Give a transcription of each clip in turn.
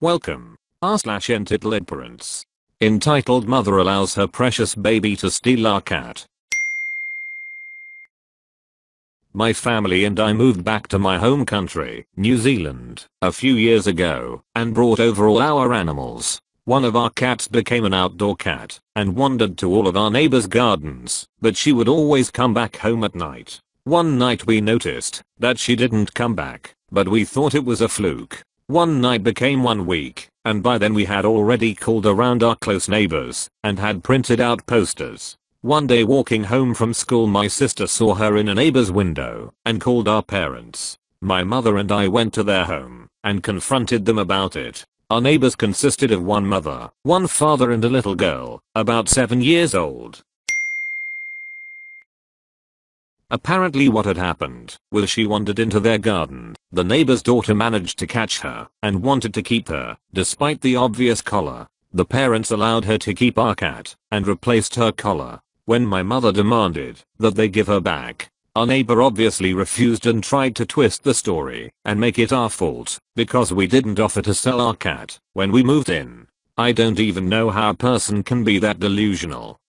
Welcome, r/entitled parents. Entitled mother allows her precious baby to steal our cat. My family and I moved back to my home country, New Zealand, a few years ago, and brought over all our animals. One of our cats became an outdoor cat, and wandered to all of our neighbors' gardens, but she would always come back home at night. One night we noticed that she didn't come back, but we thought it was a fluke. One night became 1 week, and by then we had already called around our close neighbors, and had printed out posters. One day walking home from school my sister saw her in a neighbor's window, and called our parents. My mother and I went to their home, and confronted them about it. Our neighbors consisted of one mother, one father and a little girl, about 7 years old. Apparently what had happened was she wandered into their garden. The neighbor's daughter managed to catch her and wanted to keep her, despite the obvious collar. The parents allowed her to keep our cat and replaced her collar. When my mother demanded that they give her back, our neighbor obviously refused and tried to twist the story and make it our fault because we didn't offer to sell our cat when we moved in. I don't even know how a person can be that delusional.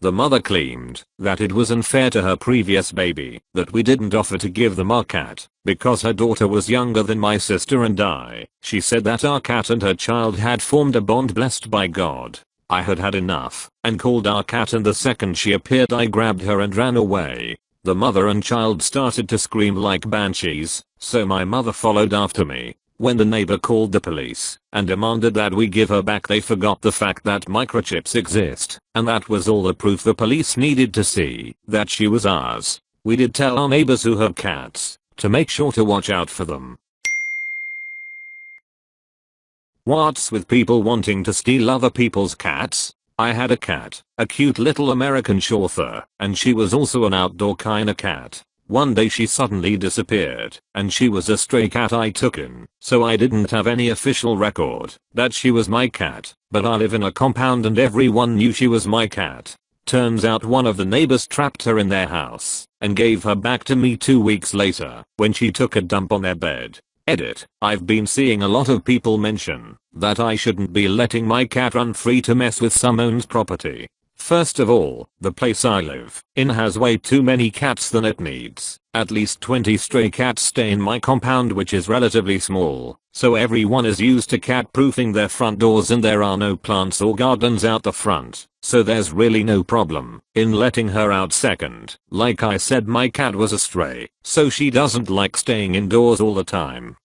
The mother claimed that it was unfair to her previous baby that we didn't offer to give them our cat because her daughter was younger than my sister and I. She said that our cat and her child had formed a bond blessed by God. I had had enough and called our cat, and the second she appeared I grabbed her and ran away. The mother and child started to scream like banshees, so my mother followed after me. When the neighbor called the police and demanded that we give her back, they forgot the fact that microchips exist, and that was all the proof the police needed to see that she was ours. We did tell our neighbors who have cats to make sure to watch out for them. What's with people wanting to steal other people's cats? I had a cat, a cute little American Shorthair, and she was also an outdoor kinda cat. One day she suddenly disappeared, and she was a stray cat I took in, so I didn't have any official record that she was my cat, but I live in a compound and everyone knew she was my cat. Turns out one of the neighbors trapped her in their house and gave her back to me 2 weeks later when she took a dump on their bed. Edit. I've been seeing a lot of people mention that I shouldn't be letting my cat run free to mess with someone's property. First of all, the place I live in has way too many cats than it needs. At least 20 stray cats stay in my compound, which is relatively small, so everyone is used to cat proofing their front doors, and there are no plants or gardens out the front, so there's really no problem in letting her out. Second, like I said, my cat was a stray, so she doesn't like staying indoors all the time.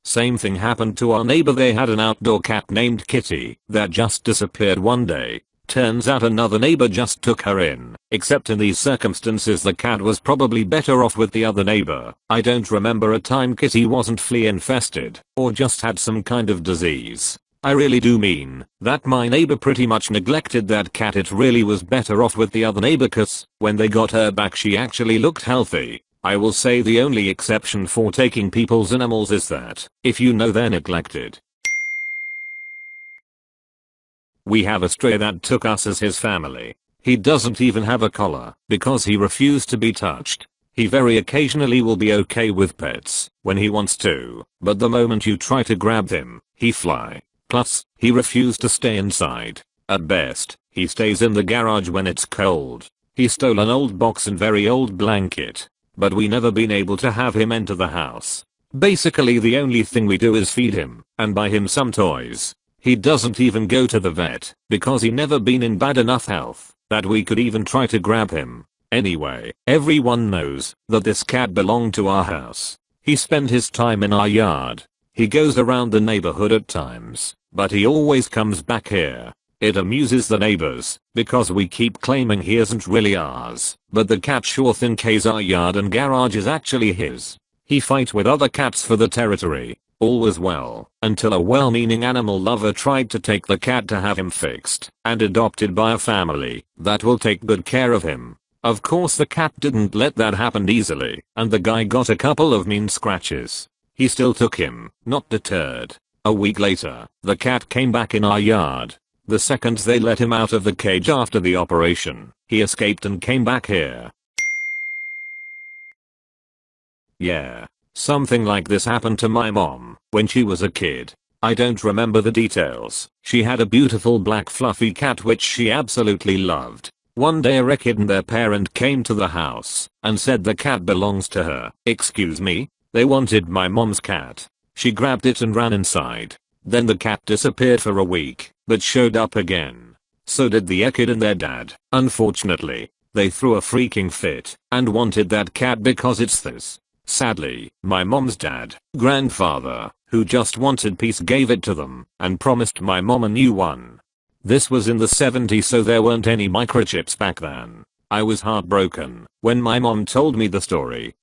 Same thing happened to our neighbor. They had an outdoor cat named Kitty that just disappeared one day. Turns out another neighbor just took her in, except in these circumstances the cat was probably better off with the other neighbor. I don't remember a time Kitty wasn't flea infested or just had some kind of disease. I really do mean that my neighbor pretty much neglected that cat. It really was better off with the other neighbor, cause when they got her back she actually looked healthy. I will say the only exception for taking people's animals is that if you know they're neglected. We have a stray that took us as his family. He doesn't even have a collar because he refused to be touched. He very occasionally will be okay with pets when he wants to, but the moment you try to grab him, he fly. Plus, he refused to stay inside. At best, he stays in the garage when it's cold. He stole an old box and very old blanket, but we never been able to have him enter the house. Basically the only thing we do is feed him and buy him some toys. He doesn't even go to the vet because he never been in bad enough health that we could even try to grab him. Anyway, everyone knows that this cat belonged to our house. He spent his time in our yard. He goes around the neighborhood at times, but he always comes back here. It amuses the neighbors because we keep claiming he isn't really ours, but the cat sure thinks our yard and garage is actually his. He fights with other cats for the territory. All was well until a well-meaning animal lover tried to take the cat to have him fixed and adopted by a family that will take good care of him. Of course the cat didn't let that happen easily, and the guy got a couple of mean scratches. He still took him, not deterred. A week later, the cat came back in our yard. The second they let him out of the cage after the operation, he escaped and came back here. Yeah. Something like this happened to my mom when she was a kid. I don't remember the details. She had a beautiful black fluffy cat which she absolutely loved. One day a kid and their parent came to the house and said the cat belongs to her. Excuse me? They wanted my mom's cat. She grabbed it and ran inside. Then the cat disappeared for a week, but showed up again. So did the kid and their dad. Unfortunately, they threw a freaking fit and wanted that cat because it's theirs. Sadly, my mom's dad, grandfather, who just wanted peace gave it to them and promised my mom a new one. This was in the 70s, so there weren't any microchips back then. I was heartbroken when my mom told me the story.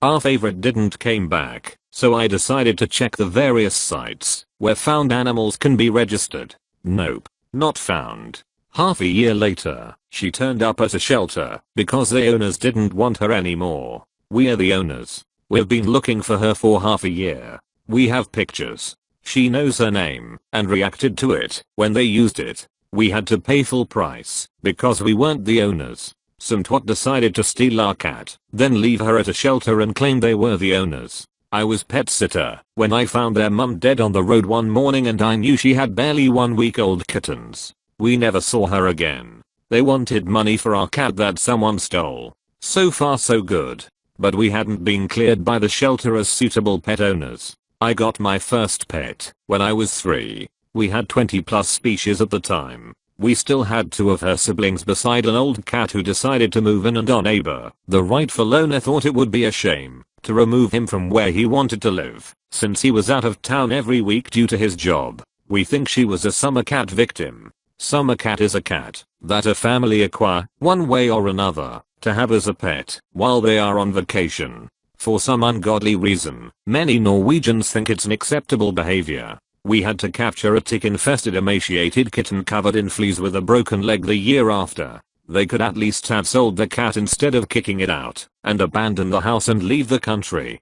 Our favorite didn't came back, so I decided to check the various sites where found animals can be registered. Nope, not found. Half a year later, she turned up at a shelter because the owners didn't want her anymore. We're the owners. We've been looking for her for half a year. We have pictures. She knows her name and reacted to it when they used it. We had to pay full price because we weren't the owners. Some twat decided to steal our cat, then leave her at a shelter and claim they were the owners. I was pet sitter when I found their mum dead on the road one morning and I knew she had barely 1-week-old kittens. We never saw her again. They wanted money for our cat that someone stole. So far so good. But we hadn't been cleared by the shelter as suitable pet owners. I got my first pet when I was 3. We had 20 plus species at the time. We still had 2 of her siblings beside an old cat who decided to move in, and our neighbor, the rightful owner, thought it would be a shame to remove him from where he wanted to live since he was out of town every week due to his job. We think she was a summer cat victim. Summer cat is a cat that a family acquire, one way or another, to have as a pet while they are on vacation. For some ungodly reason, many Norwegians think it's an acceptable behavior. We had to capture a tick-infested emaciated kitten covered in fleas with a broken leg the year after. They could at least have sold the cat instead of kicking it out and abandon the house and leave the country.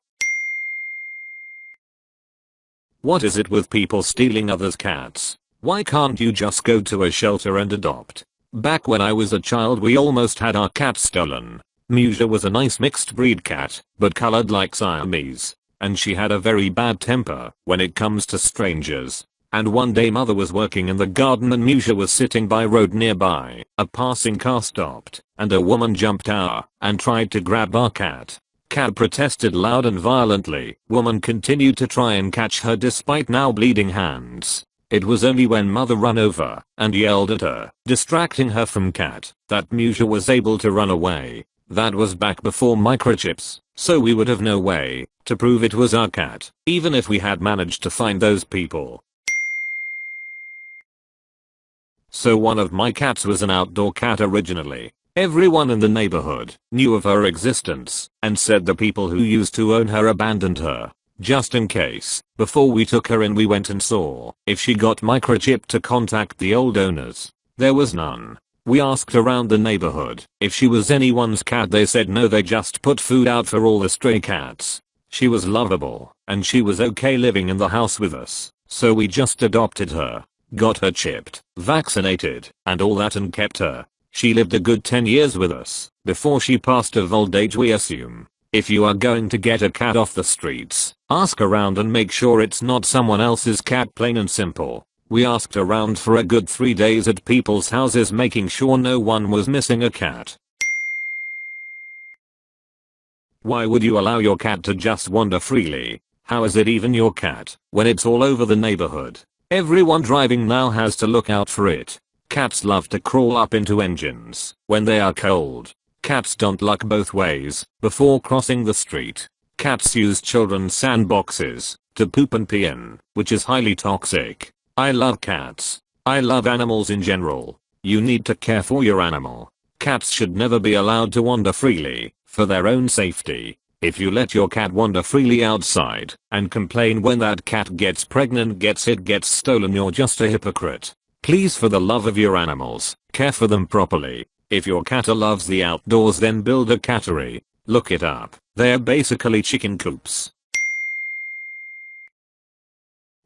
What is it with people stealing others' cats? Why can't you just go to a shelter and adopt? Back when I was a child we almost had our cat stolen. Muja was a nice mixed breed cat, but colored like Siamese. And she had a very bad temper when it comes to strangers. And one day mother was working in the garden and Muja was sitting by road nearby. A passing car stopped and a woman jumped out and tried to grab our cat. Cat protested loud and violently. Woman continued to try and catch her despite now bleeding hands. It was only when mother ran over and yelled at her, distracting her from cat, that Muja was able to run away. That was back before microchips, so we would have no way to prove it was our cat, even if we had managed to find those people. So one of my cats was an outdoor cat originally. Everyone in the neighborhood knew of her existence and said the people who used to own her abandoned her. Just in case, before we took her in we went and saw if she got microchipped to contact the old owners. There was none. We asked around the neighborhood if she was anyone's cat. They said no, they just put food out for all the stray cats. She was lovable and she was okay living in the house with us, so we just adopted her, got her chipped, vaccinated, and all that and kept her. She lived a good 10 years with us before she passed of old age, we assume. If you are going to get a cat off the streets, ask around and make sure it's not someone else's cat, plain and simple. We asked around for a good 3 days at people's houses making sure no one was missing a cat. Why would you allow your cat to just wander freely? How is it even your cat when it's all over the neighborhood? Everyone driving now has to look out for it. Cats love to crawl up into engines when they are cold. Cats don't look both ways before crossing the street. Cats use children's sandboxes to poop and pee in, which is highly toxic. I love cats. I love animals in general. You need to care for your animal. Cats should never be allowed to wander freely for their own safety. If you let your cat wander freely outside and complain when that cat gets pregnant, gets hit, gets stolen, you're just a hypocrite. Please, for the love of your animals, care for them properly. If your cat loves the outdoors, then build a cattery. Look it up. They're basically chicken coops.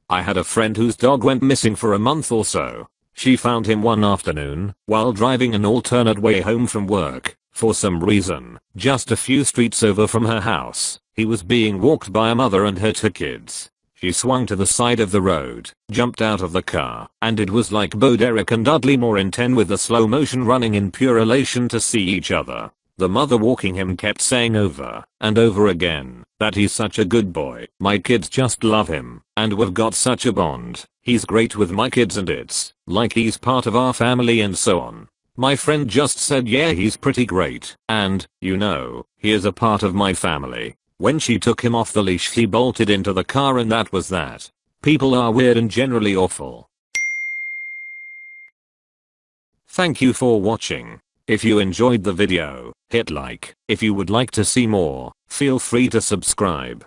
I had a friend whose dog went missing for a month or so. She found him one afternoon while driving an alternate way home from work. For some reason, just a few streets over from her house, he was being walked by a mother and her 2 kids. She swung to the side of the road, jumped out of the car, and it was like Bo Derek and Dudley Moore in 10 with the slow motion running in pure elation to see each other. The mother walking him kept saying over and over again that he's such a good boy, my kids just love him, and we've got such a bond, he's great with my kids and it's like he's part of our family and so on. My friend just said yeah, he's pretty great, and, you know, he is a part of my family. When she took him off the leash he bolted into the car and that was that. People are weird and generally awful. Thank you for watching. If you enjoyed the video, hit like. If you would like to see more, feel free to subscribe.